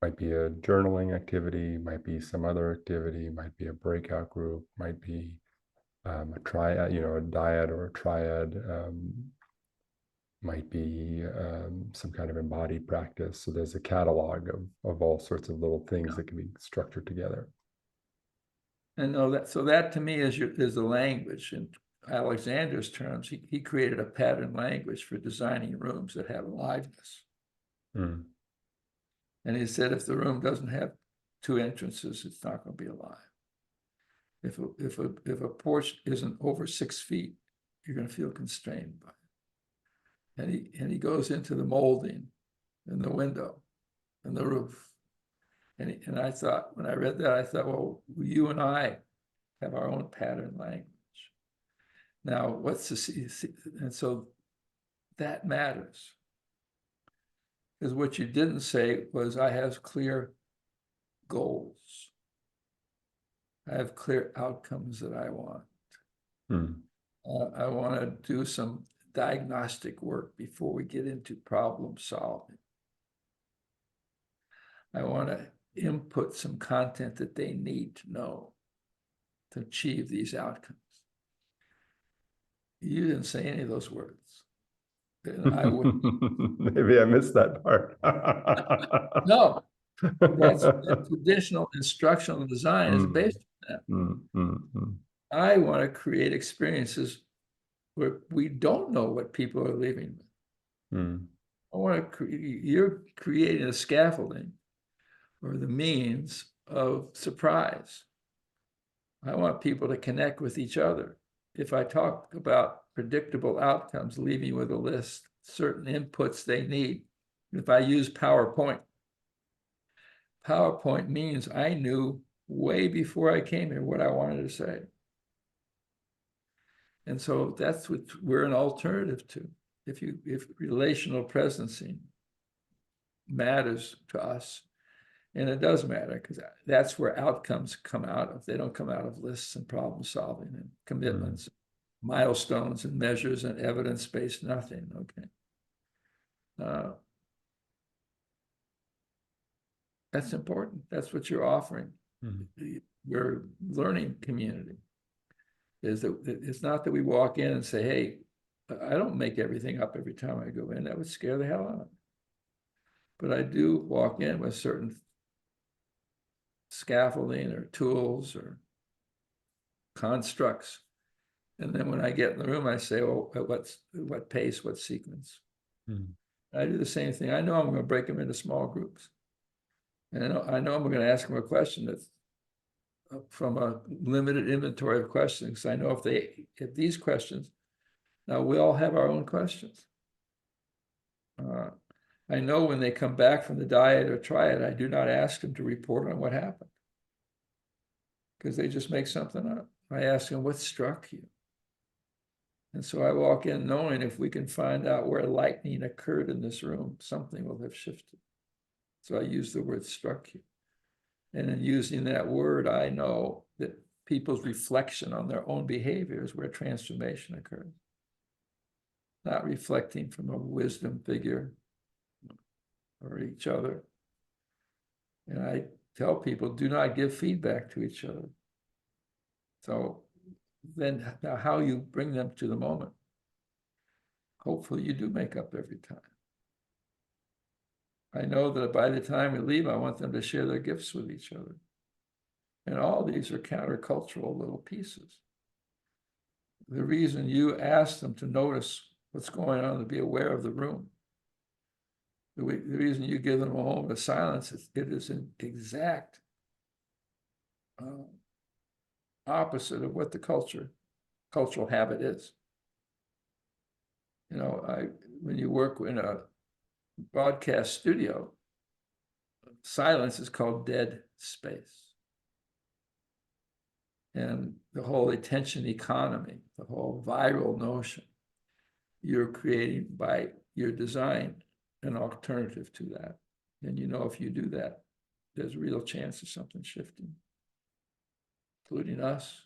Might be a journaling activity, might be some other activity, might be a breakout group, might be a triad, a diet or a triad, might be some kind of embodied practice. So there's a catalog of all sorts of little things that can be structured together. And know that, so that to me is the language. In Alexander's terms, he created a pattern language for designing rooms that have aliveness. Mm. And he said, if the room doesn't have two entrances, it's not going to be alive. If a porch isn't over 6 feet, you're going to feel constrained by it. And he goes into the molding and the window and the roof. And I thought, when I read that, I thought, well, you and I have our own pattern language. Now, what's the, and so that matters. Because what you didn't say was, I have clear goals. I have clear outcomes that I want. Mm. I want to do some diagnostic work before we get into problem solving. I want to input some content that they need to know to achieve these outcomes. You didn't say any of those words. And I would. Maybe I missed that part. No, that's traditional instructional design is based on that. I want to create experiences where we don't know what people are living with. I want to you're creating a scaffolding or the means of surprise. I want people to connect with each other. If I talk about predictable outcomes, leaving with a list, certain inputs they need. If I use PowerPoint means I knew way before I came here what I wanted to say. And so that's what we're an alternative to. If relational presencing matters to us, and it does matter, because that's where outcomes come out of. They don't come out of lists and problem solving and commitments, milestones and measures and evidence-based nothing. Okay. That's important. That's what you're offering. Your learning community is that it's not that we walk in and say, hey, I don't make everything up every time I go in. That would scare the hell out of me. But I do walk in with certain scaffolding or tools or constructs. And then when I get in the room, I say, oh, what pace, what sequence? I do the same thing. I know I'm going to break them into small groups. And I know I'm going to ask them a question that's from a limited inventory of questions. I know if these questions, now we all have our own questions. I know when they come back from the diet or triad, I do not ask them to report on what happened, because they just make something up. I ask them, what struck you? And so I walk in knowing if we can find out where lightning occurred in this room, something will have shifted. So I use the word struck you. And in using that word, I know that people's reflection on their own behavior is where transformation occurs. Not reflecting from a wisdom figure or each other. And I tell people, do not give feedback to each other. So then now how you bring them to the moment, hopefully you do make up every time. I know that by the time we leave, I want them to share their gifts with each other. And all these are countercultural little pieces. The reason you ask them to notice what's going on, to be aware of the room, the reason you give them a moment of silence, it is an exact opposite of what the cultural habit is. You know, when you work in a broadcast studio, silence is called dead space. And the whole attention economy, the whole viral notion, you're creating by your design an alternative to that. And you know, if you do that, there's a real chance of something shifting, including us.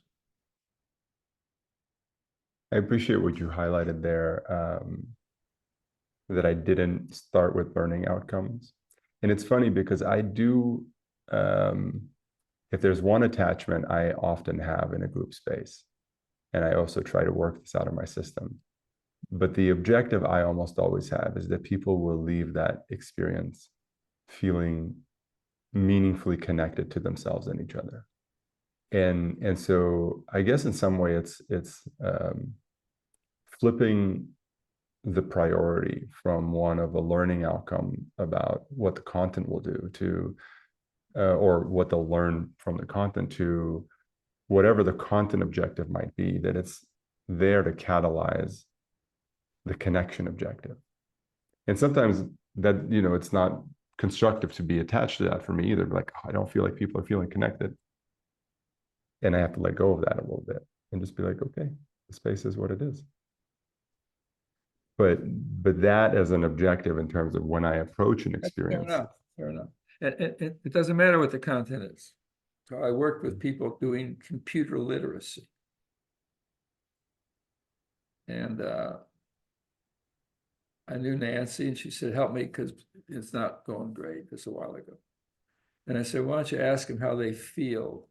I appreciate what you highlighted there, that I didn't start with learning outcomes. And it's funny because I do, if there's one attachment I often have in a group space, and I also try to work this out of my system. But the objective I almost always have is that people will leave that experience feeling meaningfully connected to themselves and each other. And so I guess in some way it's flipping the priority from one of a learning outcome about what the content will do to or what they'll learn from the content to whatever the content objective might be, that it's there to catalyze the connection objective. And sometimes that, it's not constructive to be attached to that for me either. Like, I don't feel like people are feeling connected. And I have to let go of that a little bit and just be like, okay, the space is what it is. But that as an objective in terms of when I approach an That's fair experience. enough, fair enough. It doesn't matter what the content is. So I work with people doing computer literacy. And I knew Nancy, and she said, help me because it's not going great. This a while ago. And I said, why don't you ask them how they feel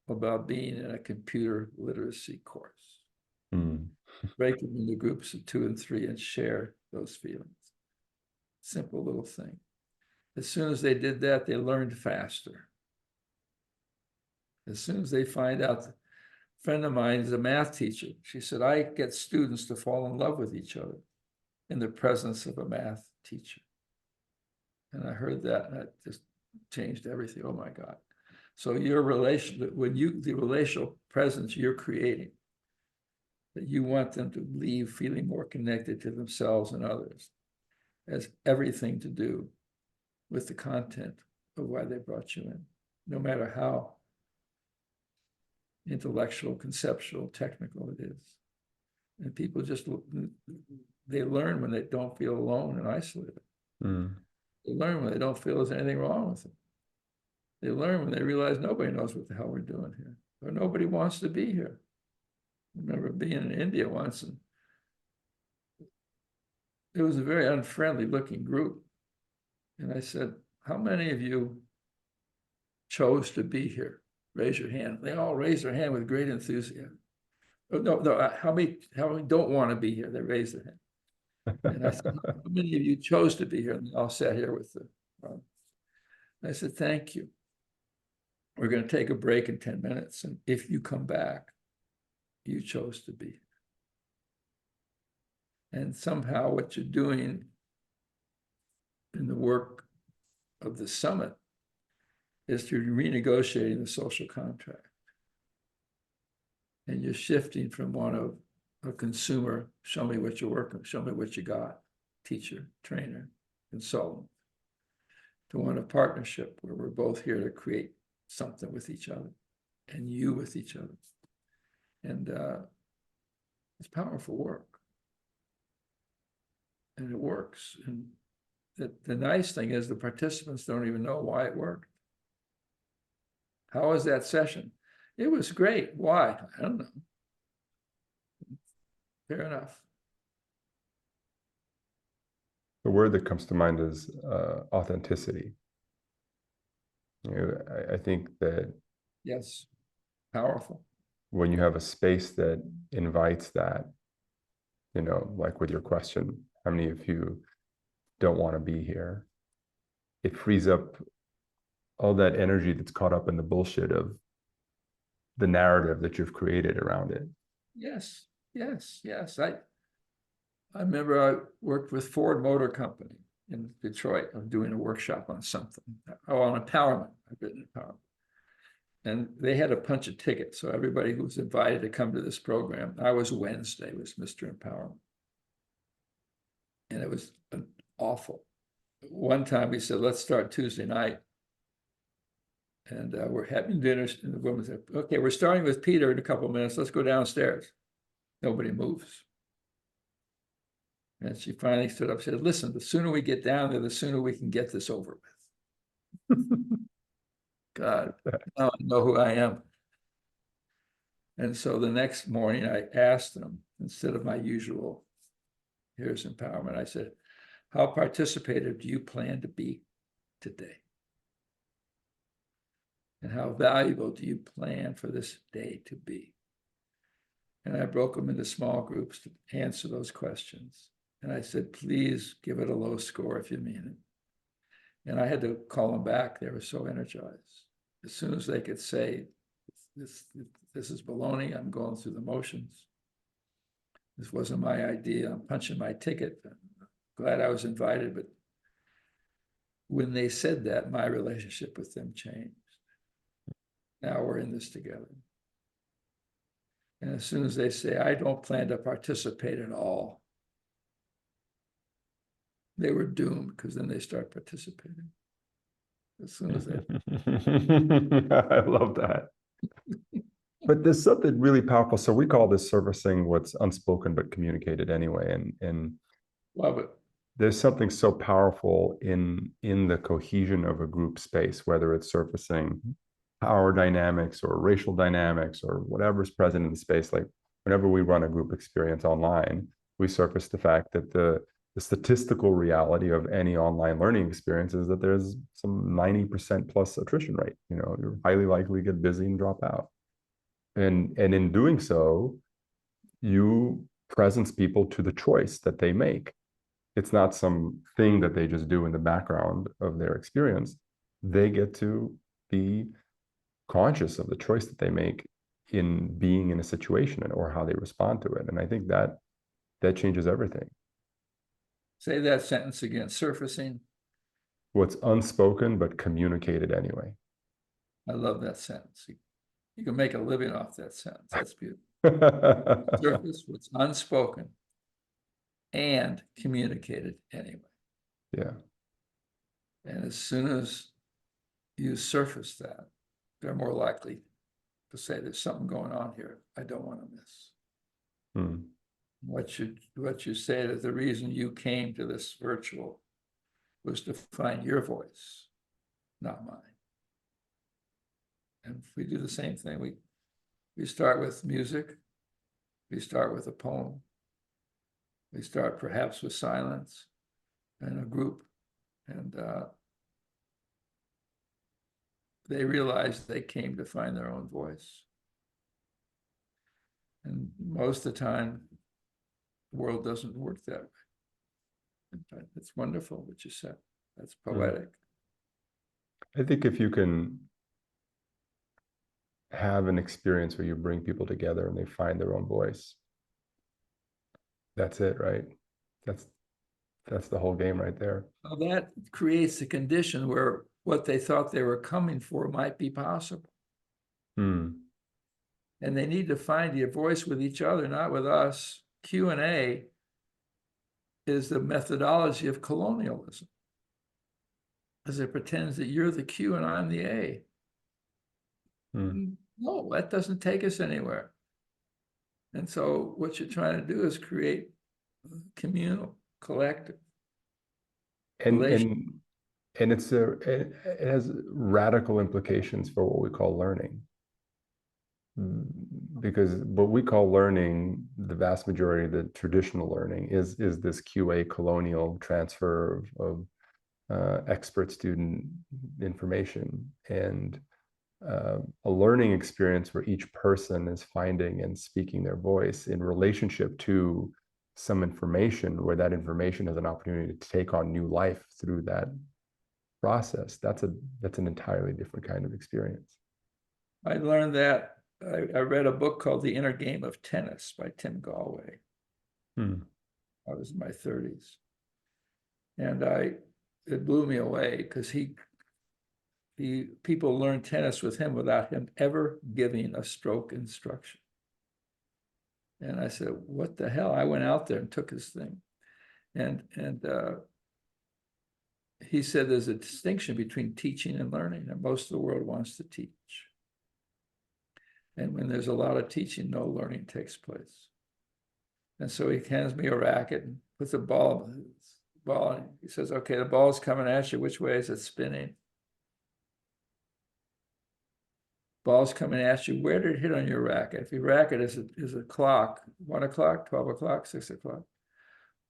about being in a computer literacy course? Break them into groups of 2 and 3 and share those feelings. Simple little thing. As soon as they did that, they learned faster. As soon as they find out, a friend of mine is a math teacher. She said, I get students to fall in love with each other in the presence of a math teacher. And I heard that, and that just changed everything. Oh my God. So your relationship, the relational presence you're creating, that you want them to leave feeling more connected to themselves and others, has everything to do with the content of why they brought you in, no matter how intellectual, conceptual, technical it is. And people just, they learn when they don't feel alone and isolated. They learn when they don't feel there's anything wrong with them. They learn when they realize nobody knows what the hell we're doing here, or nobody wants to be here. I remember being in India once, and it was a very unfriendly looking group. And I said, how many of you chose to be here? Raise your hand. They all raised their hand with great enthusiasm. Oh, no, how many don't want to be here? They raised their hand. And I said, how many of you chose to be here? And they all sat here with the, I said, thank you. We're going to take a break in 10 minutes. And if you come back, you chose to be. And somehow what you're doing in the work of the summit is through renegotiating the social contract. And you're shifting from one of a consumer, show me what you're working, show me what you got, teacher, trainer, consultant, to one of partnership where we're both here to create something with each other and you with each other. And it's powerful work. And it works. And the nice thing is the participants don't even know why it worked. How was that session? It was great. Why? I don't know. Fair enough. The word that comes to mind is authenticity. I think that yes, powerful. When you have a space that invites that, like with your question, how many of you don't want to be here? It frees up all that energy that's caught up in the bullshit of the narrative that you've created around it. Yes. I remember I worked with Ford Motor Company in Detroit. I'm doing a workshop on something. On empowerment. I've written empowerment. And they had a punch a ticket. So everybody who was invited to come to this program, I was Wednesday, was Mr. Empowerment. And it was awful. One time he said, let's start Tuesday night. And we're having dinner. And the woman said, okay, we're starting with Peter in a couple of minutes. Let's go downstairs. Nobody moves. And she finally stood up and said, listen, the sooner we get down there, the sooner we can get this over with. God, now I know who I am. And so the next morning I asked them, instead of my usual, here's empowerment, I said, how participative do you plan to be? today? And how valuable do you plan for this day to be? And I broke them into small groups to answer those questions. And I said, please give it a low score if you mean it. And I had to call them back. They were so energized. As soon as they could say, this is baloney, I'm going through the motions. This wasn't my idea. I'm punching my ticket. I'm glad I was invited, but when they said that, my relationship with them changed. Now we're in this together. And as soon as they say, I don't plan to participate at all, they were doomed, because then they start participating. As soon as they. I love that. But there's something really powerful. So we call this surfacing what's unspoken but communicated anyway. And Love it. there's something so powerful in the cohesion of a group space, whether it's surfacing power dynamics or racial dynamics or whatever's present in the space. Like whenever we run a group experience online, we surface the fact that the statistical reality of any online learning experience is that there's some 90% plus attrition rate. You know, you're highly likely to get busy and drop out. And in doing so, you presence people to the choice that they make. It's not some thing that they just do in the background of their experience. They get to be conscious of the choice that they make in being in a situation or how they respond to it. And I think that changes everything. Say that sentence again. Surfacing. What's unspoken but communicated anyway. I love that sentence. You can make a living off that sentence. That's beautiful. Surface what's unspoken and communicated anyway. Yeah. And as soon as you surface that, they're more likely to say, there's something going on here I don't want to miss. Hmm. What you say that the reason you came to this virtual was to find your voice, not mine. And if we do the same thing, we start with music, we start with a poem, we start perhaps with silence and a group, and they realize they came to find their own voice. And most of the time, the world doesn't work that way. It's wonderful what you said. That's poetic. I think if you can have an experience where you bring people together and they find their own voice, that's it, right? That's the whole game right there. Well, that creates a condition where what they thought they were coming for might be possible. Hmm. And they need to find your voice with each other, not with us. Q&A is the methodology of colonialism, as it pretends that you're the Q and I'm the A. No, that doesn't take us anywhere. And so what you're trying to do is create communal, collective. And it has radical implications for what we call learning. Because what we call learning, the vast majority of the traditional learning is this QA colonial transfer of expert student information, and a learning experience where each person is finding and speaking their voice in relationship to some information, where that information has an opportunity to take on new life through that process. That's an entirely different kind of experience. I learned that. I read a book called The Inner Game of Tennis by Tim Galway. I was in my 30s. And it blew me away, because people learned tennis with him without him ever giving a stroke instruction. And I said, what the hell? I went out there and took his thing. And he said there's a distinction between teaching and learning, and most of the world wants to teach. And when there's a lot of teaching, no learning takes place. And so he hands me a racket and puts a ball, and he says, okay, the ball's coming at you. Which way is it spinning? Ball's coming at you. Where did it hit on your racket? If your racket is a clock, 1 o'clock, 12 o'clock, 6 o'clock,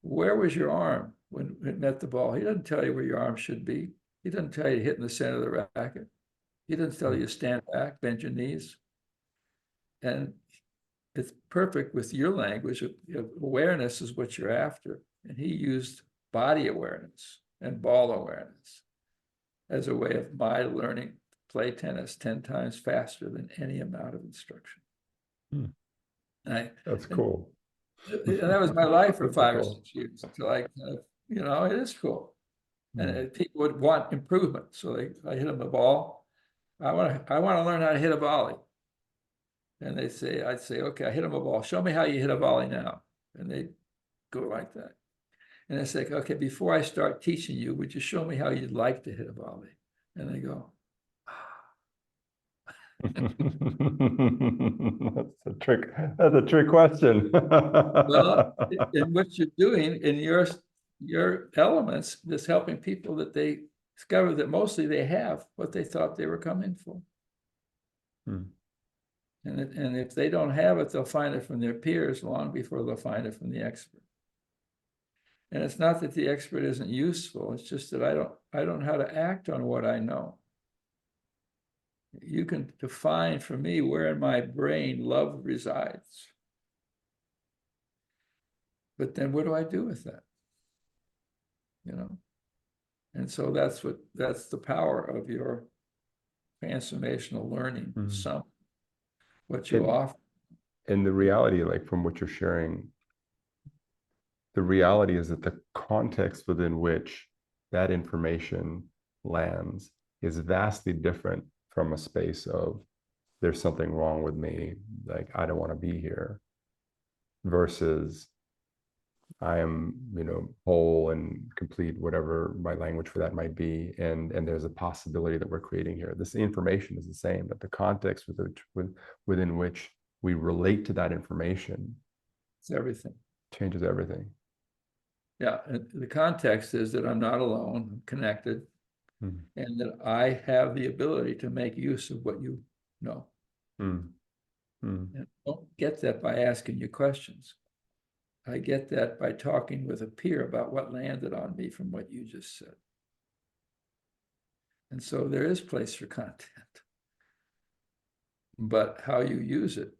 where was your arm when it met the ball? He doesn't tell you where your arm should be. He doesn't tell you to hit in the center of the racket. He doesn't tell you to stand back, bend your knees. And it's perfect with your language. Awareness is what you're after. And he used body awareness and ball awareness as a way of my learning to play tennis 10 times faster than any amount of instruction. That's cool. And that was my life for 5 or cool. 6 years until I kind of, it is cool. And people would want improvement. So I hit them the ball. I want to learn how to hit a volley. And I'd say, okay, I hit them a ball. Show me how you hit a volley now. And they go like that. And I say, okay, before I start teaching you, would you show me how you'd like to hit a volley? And they go, That's a trick. That's a trick question. well, and what you're doing in your elements is helping people that they discover that mostly they have what they thought they were coming for. And if they don't have it, they'll find it from their peers long before they'll find it from the expert. And it's not that the expert isn't useful. It's just that I don't know how to act on what I know. You can define for me where in my brain love resides. But then what do I do with that? And so that's the power of your transformational learning, what you offer. And the reality, like from what you're sharing, the reality is that the context within which that information lands is vastly different from a space of there's something wrong with me, like I don't want to be here, versus I am, whole and complete, whatever my language for that might be, and there's a possibility that we're creating here. This information is the same, but the context within which we relate to that information, it's everything. Changes everything. Yeah, and the context is that I'm not alone, I'm connected, and that I have the ability to make use of what you know. And I don't get that by asking you questions. I get that by talking with a peer about what landed on me from what you just said. And so there is place for content, but how you use it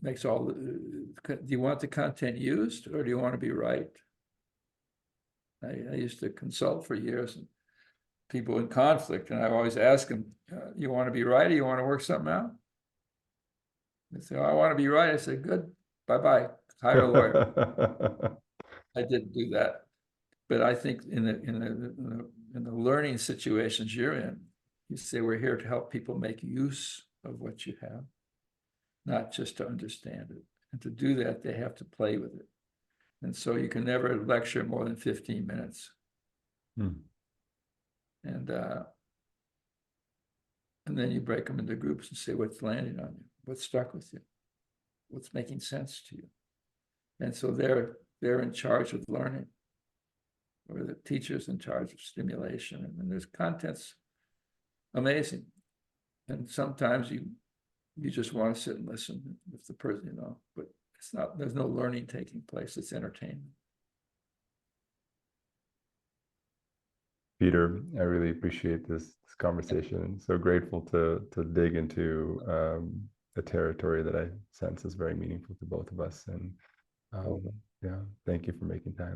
makes all the, do you want the content used or do you want to be right? I used to consult for years and people in conflict, and I always ask them, you want to be right or you want to work something out? They say, oh, I want to be right. I say, good, bye-bye, hire a lawyer. I didn't do that. But I think in the learning situations you're in, you say we're here to help people make use of what you have, not just to understand it. And to do that, they have to play with it. And so you can never lecture more than 15 minutes. And then you break them into groups and say what's landing on you, what's stuck with you, what's making sense to you. And so they're in charge of learning, or the teacher's in charge of stimulation. And there's content's amazing. And sometimes you just want to sit and listen with the person, but it's not, there's no learning taking place, it's entertainment. Peter, I really appreciate this conversation. So grateful to dig into a territory that I sense is very meaningful to both of us. And yeah, thank you for making time.